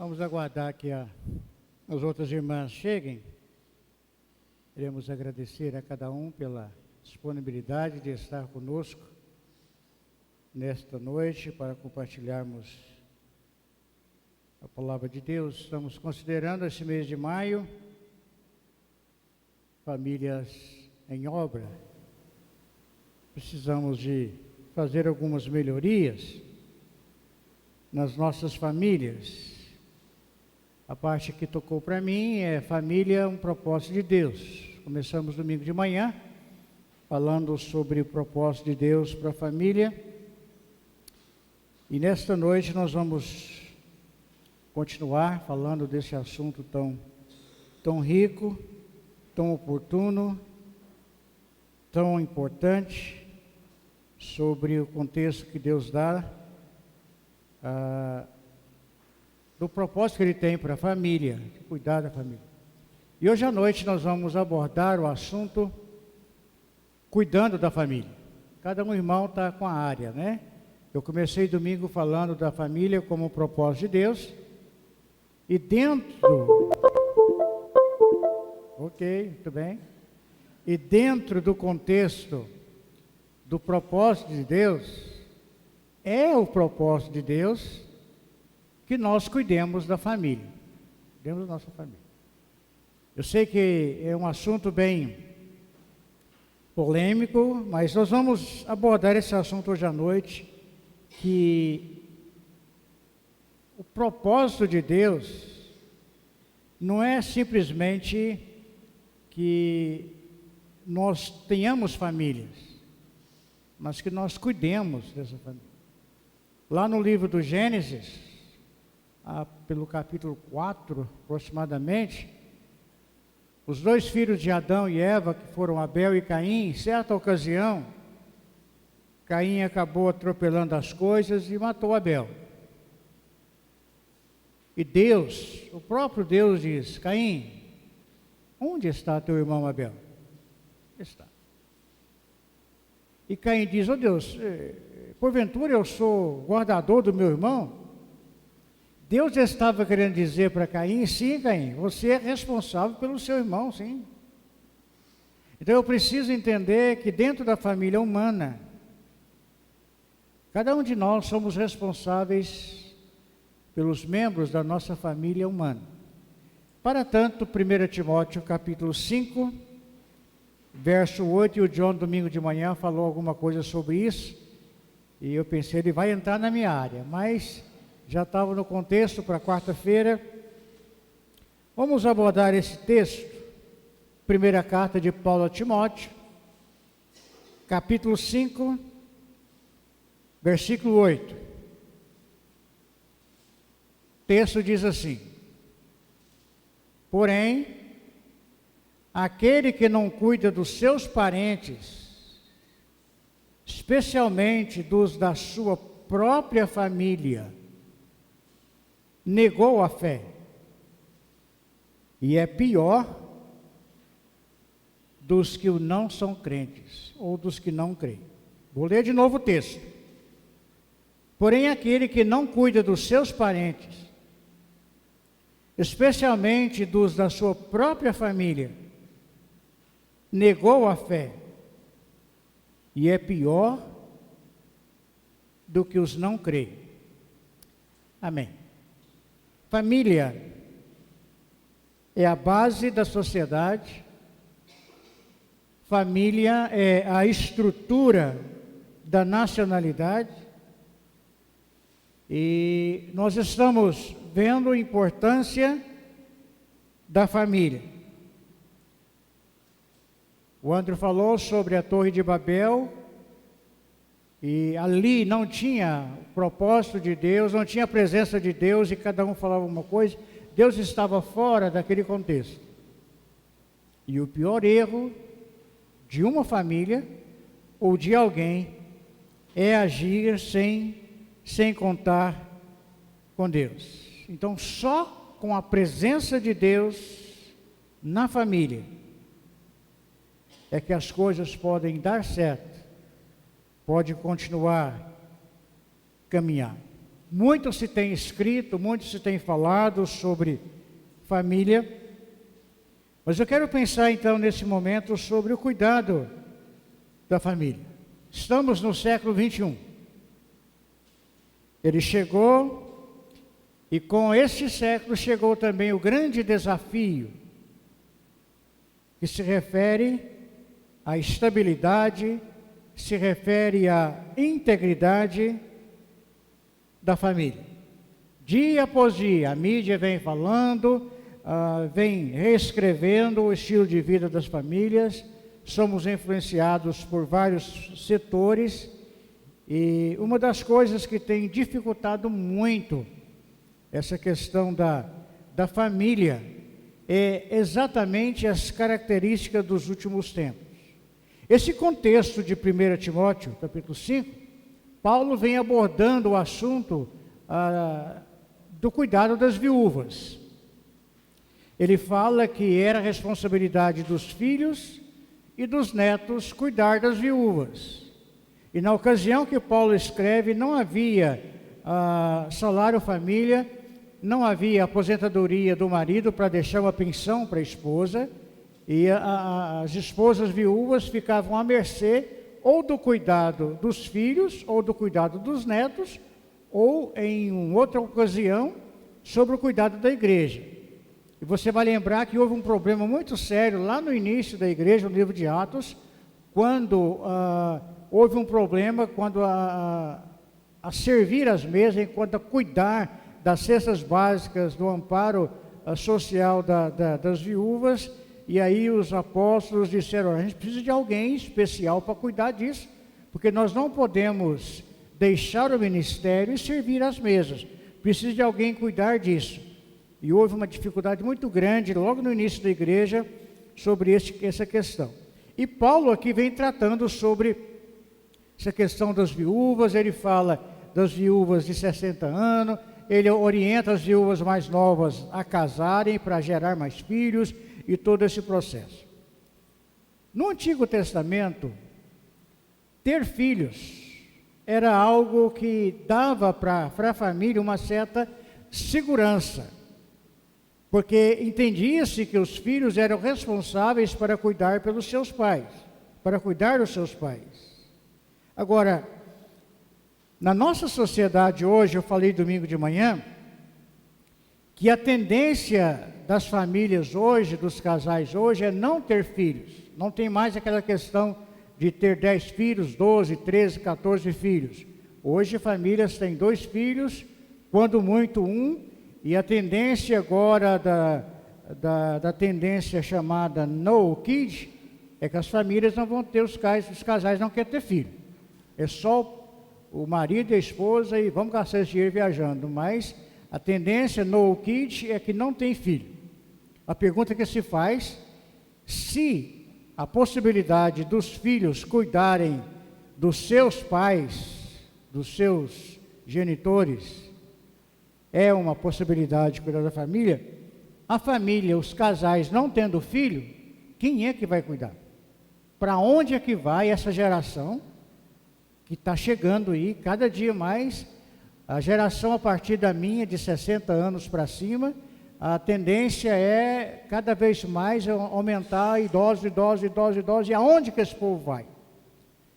Vamos aguardar que as outras irmãs cheguem. Queremos agradecer a cada um pela disponibilidade de estar conosco nesta noite para compartilharmos a palavra de Deus. Estamos considerando esse mês de maio, famílias em obra. Precisamos de fazer algumas melhorias nas nossas famílias. A parte que tocou para mim é família, um propósito de Deus. Começamos domingo de manhã, falando sobre o propósito de Deus para a família. E nesta noite nós vamos continuar falando desse assunto tão rico, tão oportuno, tão importante, sobre o contexto que Deus dá, do propósito que Ele tem para a família, de cuidar da família. E hoje à noite nós vamos abordar o assunto cuidando da família. Cada um irmão está com a área, né? Eu comecei domingo falando da família como propósito de Deus. E dentro... Ok, muito bem. E dentro do contexto do propósito de Deus, é o propósito de Deus que nós cuidemos da família. Cuidemos da nossa família. Eu sei que é um assunto bem polêmico, mas nós vamos abordar esse assunto hoje à noite, que o propósito de Deus não é simplesmente que nós tenhamos famílias, mas que nós cuidemos dessa família. Lá no livro do Gênesis, pelo capítulo 4, aproximadamente, os dois filhos de Adão e Eva, que foram Abel e Caim, em certa ocasião, Caim acabou atropelando as coisas e matou Abel. E Deus, o próprio Deus diz: Caim, onde está teu irmão Abel? Está. E Caim diz: ó Deus, porventura eu sou guardador do meu irmão? Deus estava querendo dizer para Caim: sim, Caim, você é responsável pelo seu irmão, sim. Então eu preciso entender que dentro da família humana, cada um de nós somos responsáveis pelos membros da nossa família humana. Para tanto, 1 Timóteo capítulo 5, verso 8, e o John domingo de manhã falou alguma coisa sobre isso, e eu pensei, ele vai entrar na minha área, mas já estava no contexto para quarta-feira. Vamos abordar esse texto, primeira carta de Paulo a Timóteo, capítulo 5, versículo 8. O texto diz assim: porém, aquele que não cuida dos seus parentes, especialmente dos da sua própria família, negou a fé, e é pior dos que não são crentes, ou dos que não creem. Vou ler de novo o texto. Porém, aquele que não cuida dos seus parentes, especialmente dos da sua própria família, negou a fé, e é pior do que os não creem. Amém. Família é a base da sociedade. Família é a estrutura da nacionalidade. E nós estamos vendo a importância da família. O André falou sobre a Torre de Babel, e ali não tinha o propósito de Deus, não tinha a presença de Deus, e cada um falava uma coisa. Deus estava fora daquele contexto. E o pior erro de uma família ou de alguém é agir sem contar com Deus. Então, só com a presença de Deus na família é que as coisas podem dar certo, pode continuar caminhar. Muito se tem escrito, muito se tem falado sobre família, mas eu quero pensar então nesse momento sobre o cuidado da família. Estamos no século 21. Ele chegou e com este século chegou também o grande desafio que se refere à estabilidade, se refere à integridade da família. Dia após dia, a mídia vem falando, vem reescrevendo o estilo de vida das famílias, somos influenciados por vários setores, e uma das coisas que tem dificultado muito essa questão da família é exatamente as características dos últimos tempos. Esse contexto de 1 Timóteo, capítulo 5, Paulo vem abordando o assunto do cuidado das viúvas. Ele fala que era responsabilidade dos filhos e dos netos cuidar das viúvas. E na ocasião que Paulo escreve, não havia salário família, não havia aposentadoria do marido para deixar uma pensão para a esposa, e as esposas viúvas ficavam à mercê ou do cuidado dos filhos, ou do cuidado dos netos, ou em outra ocasião, sobre o cuidado da igreja. E você vai lembrar que houve um problema muito sério lá no início da igreja, no livro de Atos, quando houve um problema quando a servir as mesas, enquanto a cuidar das cestas básicas, do amparo social das viúvas, e aí os apóstolos disseram: a gente precisa de alguém especial para cuidar disso, porque nós não podemos deixar o ministério e servir as mesas, precisa de alguém cuidar disso. E houve uma dificuldade muito grande logo no início da igreja sobre essa questão. E Paulo aqui vem tratando sobre essa questão das viúvas. Ele fala das viúvas de 60 anos, ele orienta as viúvas mais novas a casarem para gerar mais filhos e todo esse processo. No Antigo Testamento, ter filhos era algo que dava para a família uma certa segurança, porque entendia-se que os filhos eram responsáveis para cuidar pelos seus pais, para cuidar dos seus pais. Agora, na nossa sociedade hoje, eu falei domingo de manhã, que a tendência das famílias hoje, dos casais hoje, é não ter filhos. Não tem mais aquela questão de ter 10 filhos, 12, 13, 14 filhos. Hoje famílias têm 2 filhos, quando muito um, e a tendência agora da tendência chamada no kid, é que as famílias não vão ter os casais não querem ter filho. É só o marido e a esposa e vamos gastar esse dinheiro viajando, mas a tendência no kid é que não tem filho. A pergunta que se faz, se a possibilidade dos filhos cuidarem dos seus pais, dos seus genitores, é uma possibilidade de cuidar da família, a família, os casais não tendo filho, quem é que vai cuidar? Para onde é que vai essa geração que está chegando aí, cada dia mais, a geração a partir da minha, de 60 anos para cima, a tendência é cada vez mais aumentar idosos, e aonde que esse povo vai?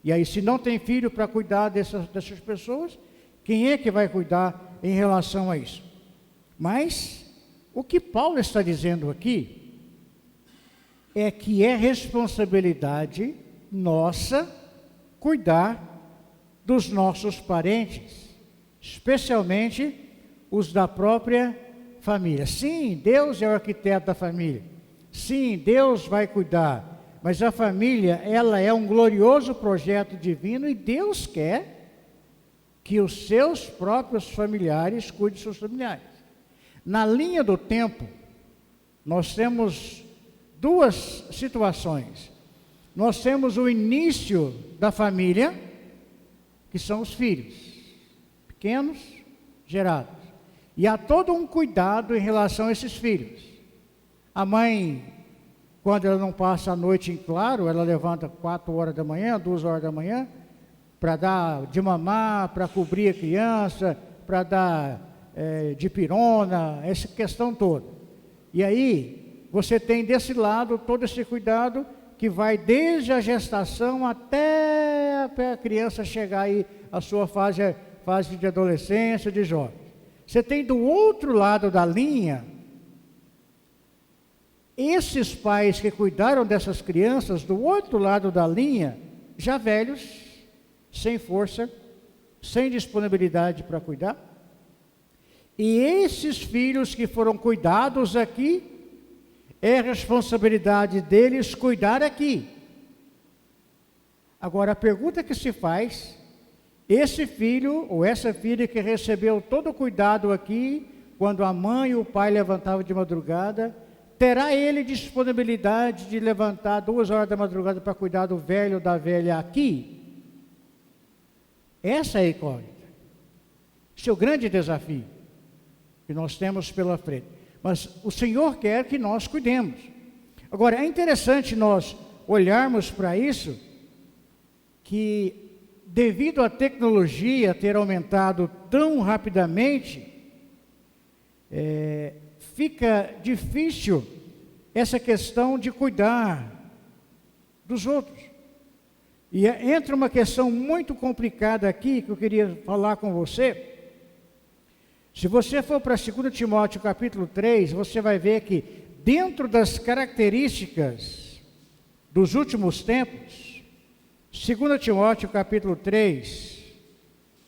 E aí, se não tem filho para cuidar dessas pessoas, quem é que vai cuidar em relação a isso? Mas, o que Paulo está dizendo aqui, é que é responsabilidade nossa cuidar dos nossos parentes, especialmente os da própria família. Sim, Deus é o arquiteto da família. Sim, Deus vai cuidar. Mas a família, ela é um glorioso projeto divino e Deus quer que os seus próprios familiares cuidem dos seus familiares. Na linha do tempo, nós temos 2 situações. Nós temos o início da família, que são os filhos, pequenos, gerados. E há todo um cuidado em relação a esses filhos. A mãe, quando ela não passa a noite em claro, ela levanta 4 horas da manhã, 2 horas da manhã, para dar de mamar, para cobrir a criança, para dar dipirona, essa questão toda. E aí, você tem desse lado todo esse cuidado que vai desde a gestação até a criança chegar aí à sua fase de adolescência, de jovem. Você tem do outro lado da linha, esses pais que cuidaram dessas crianças, do outro lado da linha, já velhos, sem força, sem disponibilidade para cuidar. E esses filhos que foram cuidados aqui, é responsabilidade deles cuidar aqui. Agora, a pergunta que se faz, esse filho ou essa filha que recebeu todo o cuidado aqui, quando a mãe e o pai levantavam de madrugada, terá ele disponibilidade de levantar 2 horas da madrugada para cuidar do velho ou da velha aqui? Essa é a incógnita. Esse é o grande desafio que nós temos pela frente. Mas o Senhor quer que nós cuidemos. Agora, é interessante nós olharmos para isso, que devido à tecnologia ter aumentado tão rapidamente, fica difícil essa questão de cuidar dos outros. E entra uma questão muito complicada aqui, que eu queria falar com você. Se você for para 2 Timóteo capítulo 3, você vai ver que dentro das características dos últimos tempos, 2 Timóteo capítulo 3,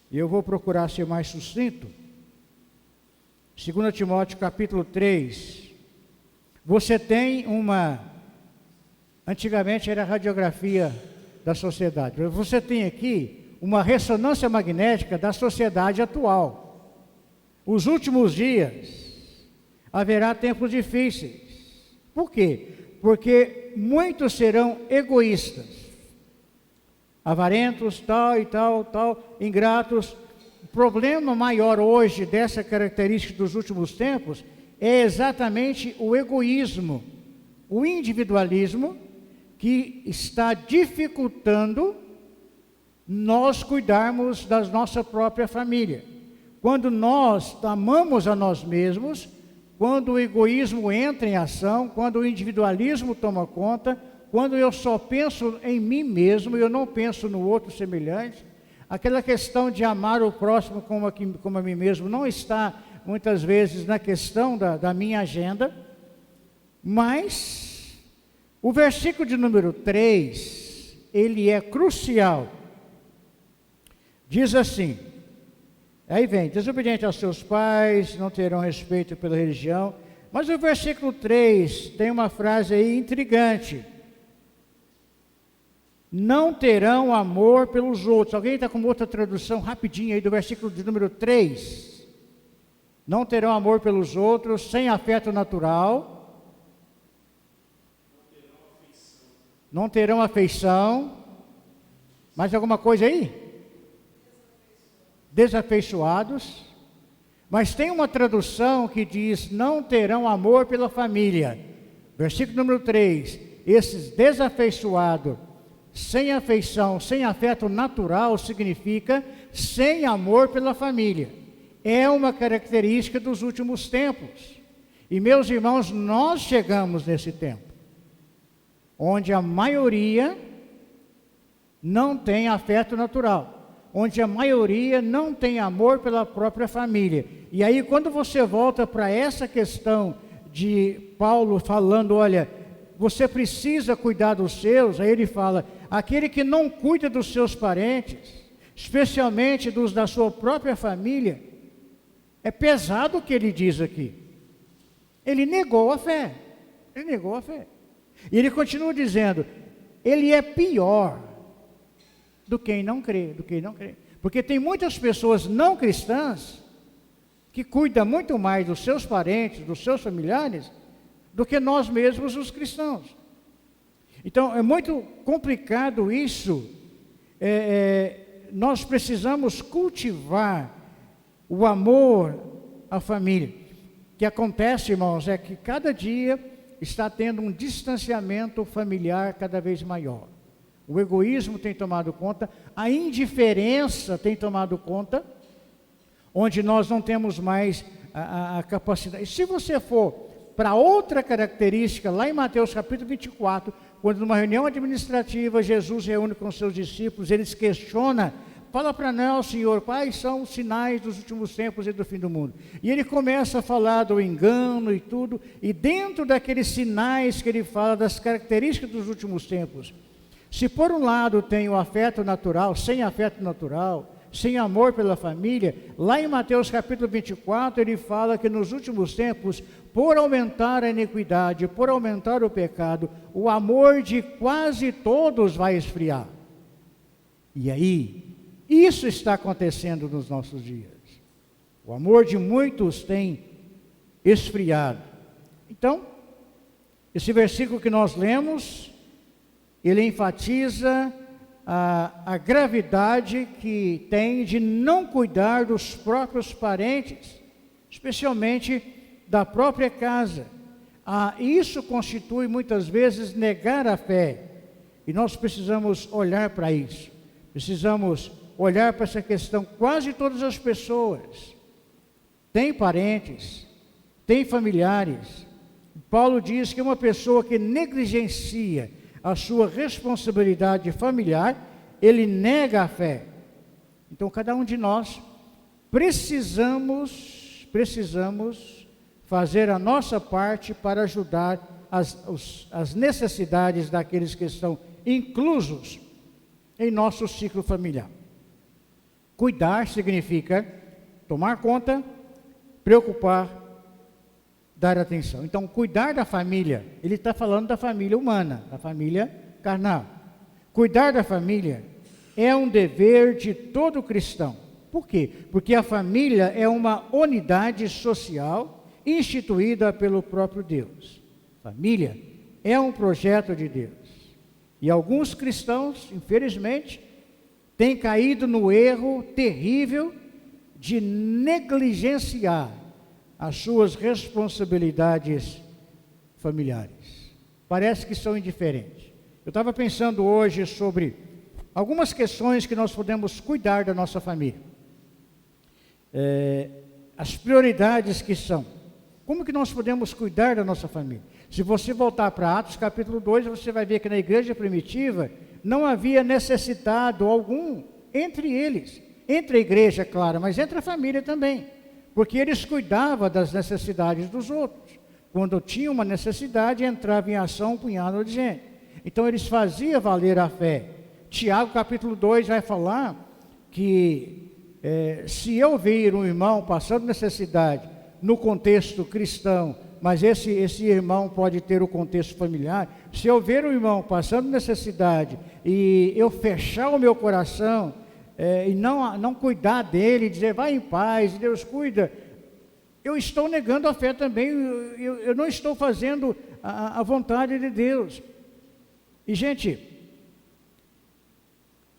e eu vou procurar ser mais sucinto, 2 Timóteo capítulo 3, você tem antigamente era a radiografia da sociedade, você tem aqui uma ressonância magnética da sociedade atual. Os últimos dias haverá tempos difíceis. Por quê? Porque muitos serão egoístas, avarentos, tal, ingratos. O problema maior hoje dessa característica dos últimos tempos é exatamente o egoísmo, o individualismo, que está dificultando nós cuidarmos da nossa própria família. Quando nós amamos a nós mesmos, quando o egoísmo entra em ação, quando o individualismo toma conta, quando eu só penso em mim mesmo e eu não penso no outro semelhante, aquela questão de amar o próximo como a mim mesmo não está, muitas vezes, na questão da minha agenda. Mas o versículo de número 3, ele é crucial. Diz assim, aí vem, desobediente aos seus pais, não terão respeito pela religião. Mas o versículo 3 tem uma frase aí intrigante. Não terão amor pelos outros. Alguém está com outra tradução rapidinho aí do versículo de número 3? Não terão amor pelos outros, sem afeto natural. Não terão afeição. Mais alguma coisa aí? Desafeiçoados. Mas tem uma tradução que diz, não terão amor pela família. Versículo número 3, esses desafeiçoados, sem afeição, sem afeto natural, significa sem amor pela família. É uma característica dos últimos tempos. E meus irmãos, nós chegamos nesse tempo, onde a maioria não tem afeto natural, onde a maioria não tem amor pela própria família. E aí, quando você volta para essa questão de Paulo falando, olha, você precisa cuidar dos seus, aí ele fala, aquele que não cuida dos seus parentes, especialmente dos da sua própria família, é pesado o que ele diz aqui. Ele negou a fé. Ele negou a fé. E ele continua dizendo, ele é pior do que não crê, Porque tem muitas pessoas não cristãs que cuidam muito mais dos seus parentes, dos seus familiares, do que nós mesmos, os cristãos. Então, é muito complicado isso. Nós precisamos cultivar o amor à família. O que acontece, irmãos, é que cada dia está tendo um distanciamento familiar cada vez maior. O egoísmo tem tomado conta, a indiferença tem tomado conta, onde nós não temos mais a capacidade. E se você for para outra característica, lá em Mateus capítulo 24, quando numa reunião administrativa Jesus reúne com seus discípulos, eles questionam, fala para nós, Senhor, quais são os sinais dos últimos tempos e do fim do mundo? E ele começa a falar do engano e tudo, e dentro daqueles sinais que ele fala, das características dos últimos tempos, se por um lado tem o afeto natural, sem afeto natural, sem amor pela família, lá em Mateus capítulo 24, ele fala que nos últimos tempos, por aumentar a iniquidade, por aumentar o pecado, o amor de quase todos vai esfriar. E aí, isso está acontecendo nos nossos dias. O amor de muitos tem esfriado. Então, esse versículo que nós lemos, ele enfatiza a gravidade que tem de não cuidar dos próprios parentes, especialmente da própria casa. Isso constitui muitas vezes negar a fé, e nós precisamos olhar para isso, precisamos olhar para essa questão. Quase todas as pessoas têm parentes, têm familiares. Paulo diz que uma pessoa que negligencia a sua responsabilidade familiar, ele nega a fé. Então, cada um de nós precisamos fazer a nossa parte para ajudar as necessidades daqueles que estão inclusos em nosso ciclo familiar. Cuidar significa tomar conta, preocupar, dar atenção. Então, cuidar da família, ele está falando da família humana, da família carnal. Cuidar da família é um dever de todo cristão. Por quê? Porque a família é uma unidade social instituída pelo próprio Deus. Família é um projeto de Deus. E alguns cristãos, infelizmente, têm caído no erro terrível de negligenciar as suas responsabilidades familiares. Parece que são indiferentes. Eu estava pensando hoje sobre algumas questões que nós podemos cuidar da nossa família. As prioridades que são. Como que nós podemos cuidar da nossa família? Se você voltar para Atos capítulo 2, você vai ver que na igreja primitiva não havia necessitado algum entre eles. Entre a igreja, claro, mas entre a família também. Porque eles cuidavam das necessidades dos outros. Quando tinha uma necessidade, entrava em ação um punhado de gente. Então eles faziam valer a fé. Tiago capítulo 2 vai falar que se eu vir um irmão passando necessidade no contexto cristão, mas esse irmão pode ter o contexto familiar, se eu ver um irmão passando necessidade e eu fechar o meu coração e não cuidar dele, dizer vai em paz, Deus cuida, eu estou negando a fé também, eu não estou fazendo a vontade de Deus. E gente,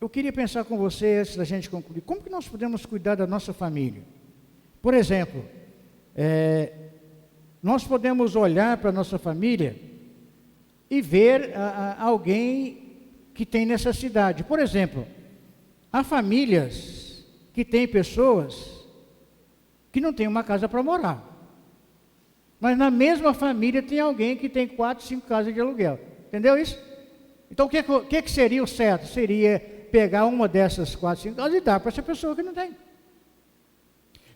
eu queria pensar com você, antes da gente concluir, como que nós podemos cuidar da nossa família? Por exemplo, nós podemos olhar para a nossa família e ver alguém que tem necessidade. Por exemplo, há famílias que têm pessoas que não têm uma casa para morar. Mas na mesma família tem alguém que tem 4, 5 casas de aluguel. Entendeu isso? Então, o que seria o certo? Seria pegar uma dessas 4, 5 casas e dar para essa pessoa que não tem.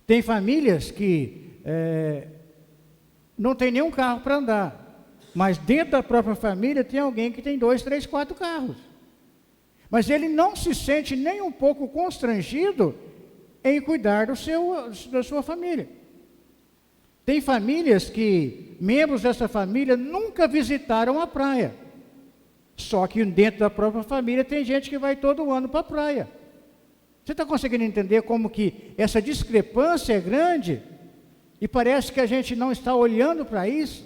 Tem famílias que não tem nenhum carro para andar, mas dentro da própria família tem alguém que tem 2, 3, 4 carros. Mas ele não se sente nem um pouco constrangido em cuidar da sua família. Tem famílias que membros dessa família nunca visitaram a praia. Só que dentro da própria família tem gente que vai todo ano para a praia. Você está conseguindo entender como que essa discrepância é grande? E parece que a gente não está olhando para isso.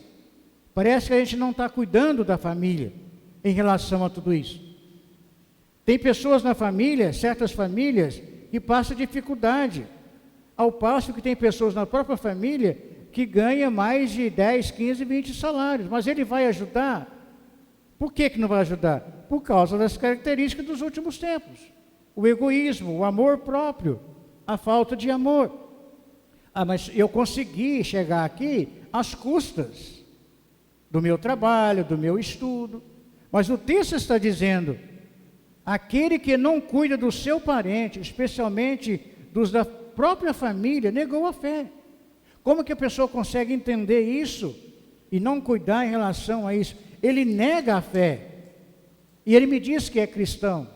Parece que a gente não está cuidando da família em relação a tudo isso. Tem pessoas na família, certas famílias, que passam dificuldade. Ao passo que tem pessoas na própria família que ganham mais de 10, 15, 20 salários. Mas ele vai ajudar? Por que não vai ajudar? Por causa das características dos últimos tempos. O egoísmo, o amor próprio, a falta de amor. mas eu consegui chegar aqui às custas do meu trabalho, do meu estudo. Mas o texto está dizendo, aquele que não cuida do seu parente, especialmente dos da própria família, negou a fé. Como que a pessoa consegue entender isso e não cuidar em relação a isso? Ele nega a fé e ele me diz que é cristão.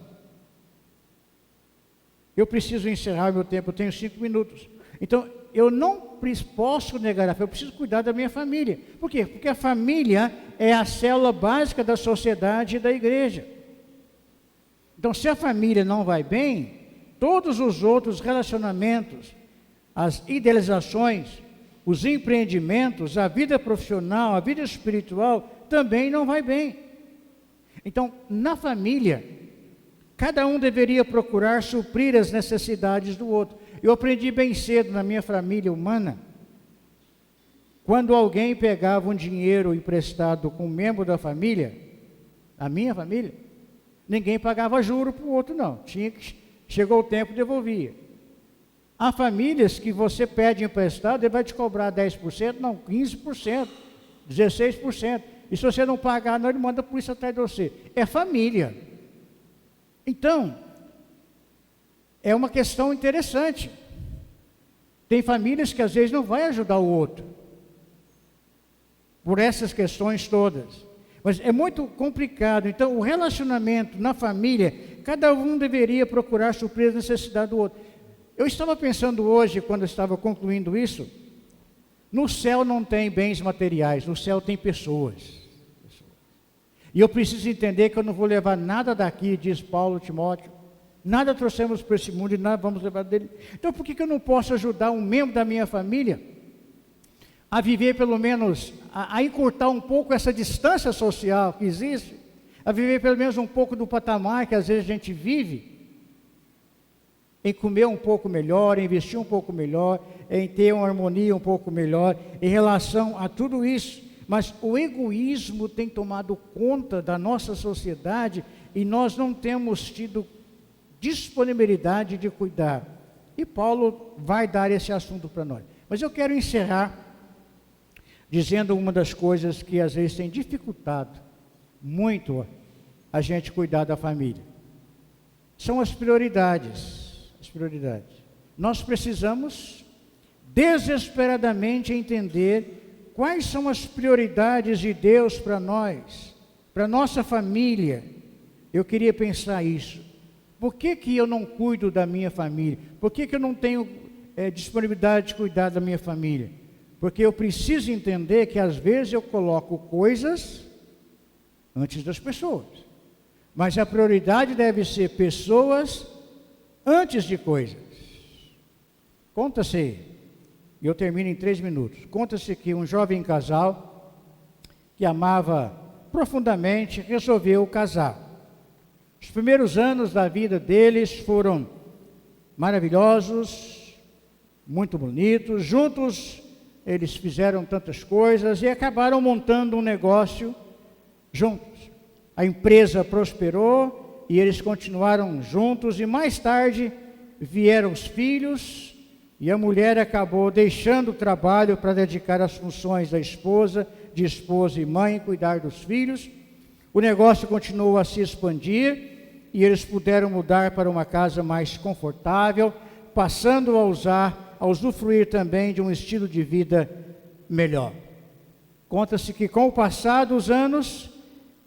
Eu preciso encerrar meu tempo, eu tenho 5 minutos. Então, eu não posso negar a fé, eu preciso cuidar da minha família. Por quê? Porque a família é a célula básica da sociedade e da igreja. Então, se a família não vai bem, todos os outros relacionamentos, as idealizações, os empreendimentos, a vida profissional, a vida espiritual, também não vai bem. Então, na família, cada um deveria procurar suprir as necessidades do outro. Eu aprendi bem cedo na minha família humana, quando alguém pegava um dinheiro emprestado com um membro da família, a minha família, ninguém pagava juro para o outro não, chegou o tempo, devolvia. Há famílias que você pede emprestado, ele vai te cobrar 10%, não, 15%, 16%, e se você não pagar, não, ele manda a polícia atrás de você. É família. Então, é uma questão interessante. Tem famílias que às vezes não vai ajudar o outro, por essas questões todas. Mas é muito complicado. Então, o relacionamento na família, cada um deveria procurar suprir a necessidade do outro. Eu estava pensando hoje, quando eu estava concluindo isso, no céu não tem bens materiais, no céu tem pessoas. E eu preciso entender que eu não vou levar nada daqui, diz Paulo, Timóteo, nada trouxemos para esse mundo e nada vamos levar dele. Então, por que eu não posso ajudar um membro da minha família a viver pelo menos, a encurtar um pouco essa distância social que existe, a viver pelo menos um pouco do patamar que às vezes a gente vive, em comer um pouco melhor, em vestir um pouco melhor, em ter uma harmonia um pouco melhor, em relação a tudo isso. Mas o egoísmo tem tomado conta da nossa sociedade e nós não temos tido disponibilidade de cuidar. E Paulo vai dar esse assunto para nós. Mas eu quero encerrar dizendo uma das coisas que às vezes tem dificultado muito a gente cuidar da família. São as prioridades. As prioridades. Nós precisamos desesperadamente entender quais são as prioridades de Deus para nós, para nossa família. Eu queria pensar isso. Por que eu não cuido da minha família? Por que eu não tenho disponibilidade de cuidar da minha família? Porque eu preciso entender que às vezes eu coloco coisas antes das pessoas. Mas a prioridade deve ser pessoas antes de coisas. Conta-se, e eu termino em 3 minutos, conta-se que um jovem casal, que amava profundamente, resolveu casar. Os primeiros anos da vida deles foram maravilhosos, muito bonitos, juntos eles fizeram tantas coisas e acabaram montando um negócio juntos. A empresa prosperou e eles continuaram juntos e mais tarde vieram os filhos e a mulher acabou deixando o trabalho para dedicar às funções da esposa, de esposa e mãe, cuidar dos filhos. O negócio continuou a se expandir e eles puderam mudar para uma casa mais confortável, passando a usufruir também de um estilo de vida melhor. Conta-se que com o passar dos anos,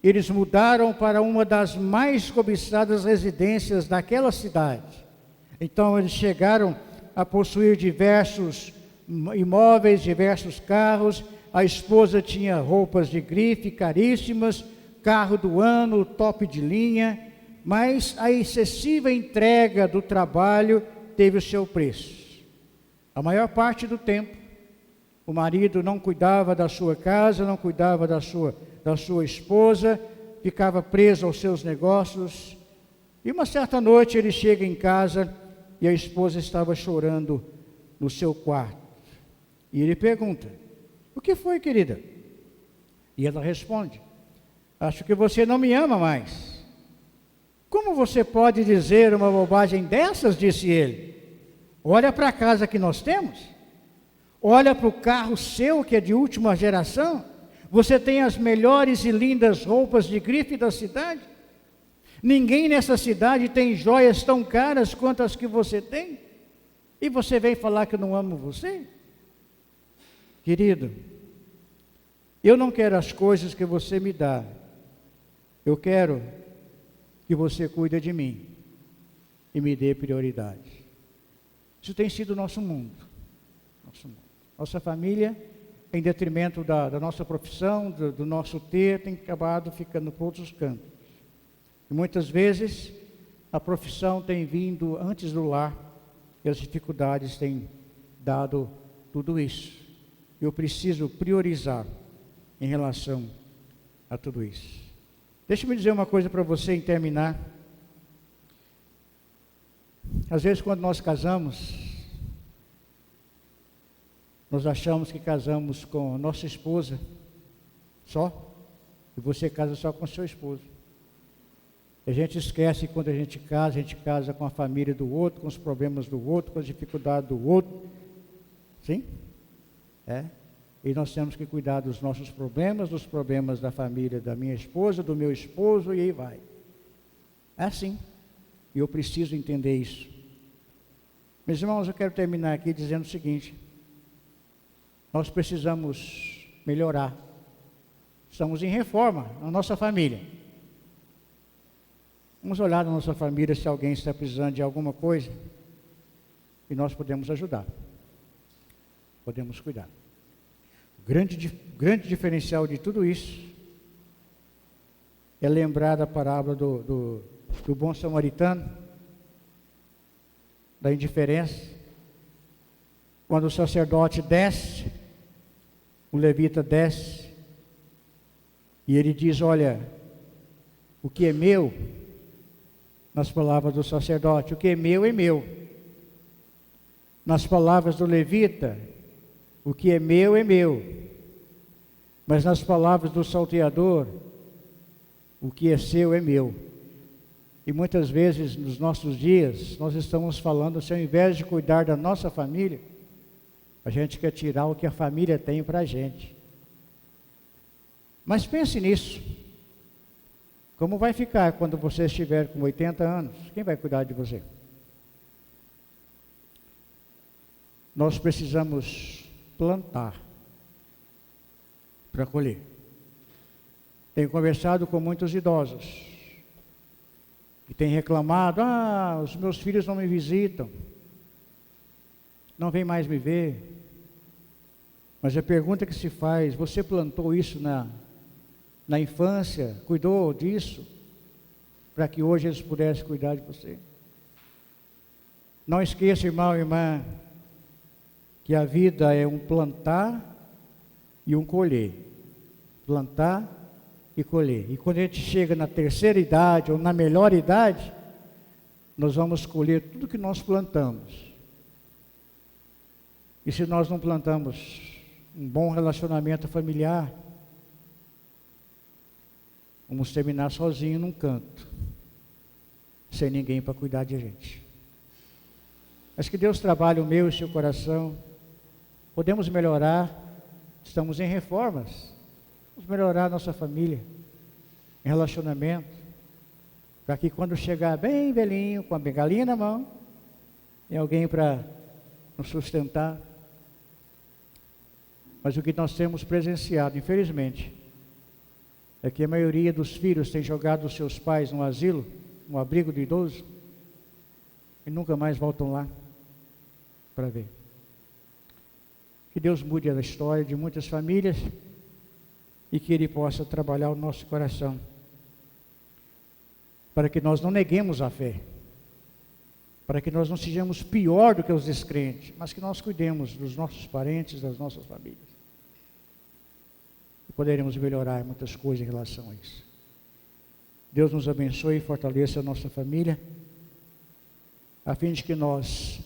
eles mudaram para uma das mais cobiçadas residências daquela cidade. Então eles chegaram a possuir diversos imóveis, diversos carros. A esposa tinha roupas de grife caríssimas, carro do ano, top de linha, mas a excessiva entrega do trabalho teve o seu preço. A maior parte do tempo, o marido não cuidava da sua casa, não cuidava da sua esposa, ficava preso aos seus negócios. E uma certa noite ele chega em casa e a esposa estava chorando no seu quarto. E ele pergunta: o que foi, querida? E ela responde: acho que você não me ama mais. Como você pode dizer uma bobagem dessas? Disse ele. Olha para a casa que nós temos. Olha para o carro seu, que é de última geração. Você tem as melhores e lindas roupas de grife da cidade. Ninguém nessa cidade tem joias tão caras quanto as que você tem. E você vem falar que eu não amo você? Querido, eu não quero as coisas que você me dá. Eu quero que você cuide de mim e me dê prioridade. Isso tem sido o nosso mundo. Nossa família, em detrimento da nossa profissão, do nosso ter, tem acabado ficando por outros cantos. E muitas vezes a profissão tem vindo antes do lar e as dificuldades têm dado tudo isso. Eu preciso priorizar em relação a tudo isso. Deixa-me dizer uma coisa para você em terminar. Às vezes quando nós casamos, nós achamos que casamos com nossa esposa só, e você casa só com seu esposo. A gente esquece que quando a gente casa com a família do outro, com os problemas do outro, com as dificuldades do outro. Sim? E nós temos que cuidar dos nossos problemas, dos problemas da família da minha esposa, do meu esposo, e aí vai. É assim. E eu preciso entender isso. Meus irmãos, eu quero terminar aqui dizendo o seguinte: nós precisamos melhorar. Estamos em reforma na nossa família. Vamos olhar na nossa família se alguém está precisando de alguma coisa e nós podemos ajudar. Podemos cuidar. O grande diferencial de tudo isso é lembrar da parábola do bom samaritano, da indiferença. Quando o sacerdote desce, o levita desce, e ele diz: olha, o que é meu, nas palavras do sacerdote, o que é meu é meu. Nas palavras do levita, o que é meu é meu. Mas nas palavras do salteador, o que é seu é meu. E muitas vezes nos nossos dias, nós estamos falando, se ao invés de cuidar da nossa família, a gente quer tirar o que a família tem para a gente. Mas pense nisso. Como vai ficar quando você estiver com 80 anos? Quem vai cuidar de você? Nós precisamos plantar para colher. Tenho conversado com muitos idosos que têm reclamado: os meus filhos não me visitam, não vêm mais me ver. Mas a pergunta que se faz: você plantou isso na infância, cuidou disso, para que hoje eles pudessem cuidar de você? Não esqueça, irmão e irmã, que a vida é um plantar e um colher. Plantar e colher. E quando a gente chega na terceira idade, ou na melhor idade, nós vamos colher tudo que nós plantamos. E se nós não plantamos um bom relacionamento familiar, vamos terminar sozinho num canto, sem ninguém para cuidar de a gente. Mas que Deus trabalhe o meu e o seu coração. Podemos melhorar, estamos em reformas. Vamos melhorar a nossa família, em relacionamento, para que quando chegar bem velhinho, com a bengalinha na mão, tem alguém para nos sustentar. Mas o que nós temos presenciado, infelizmente, é que a maioria dos filhos tem jogado os seus pais no asilo, no abrigo de idoso, e nunca mais voltam lá para ver. Que Deus mude a história de muitas famílias e que Ele possa trabalhar o nosso coração, para que nós não neguemos a fé, para que nós não sejamos pior do que os descrentes, mas que nós cuidemos dos nossos parentes, das nossas famílias. E poderemos melhorar muitas coisas em relação a isso. Deus nos abençoe e fortaleça a nossa família, a fim de que nós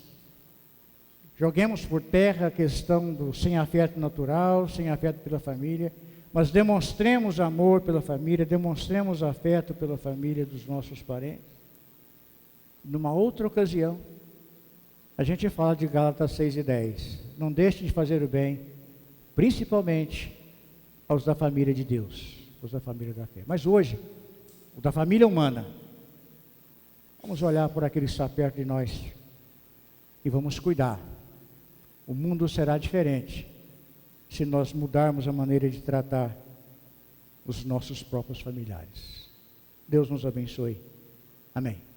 joguemos por terra a questão do sem afeto natural, sem afeto pela família, mas demonstremos amor pela família, demonstremos afeto pela família dos nossos parentes. Numa outra ocasião, a gente fala de Gálatas 6:10. Não deixe de fazer o bem, principalmente aos da família de Deus, os da família da fé. Mas hoje, o da família humana, vamos olhar por aquele que está perto de nós e vamos cuidar. O mundo será diferente se nós mudarmos a maneira de tratar os nossos próprios familiares. Deus nos abençoe. Amém.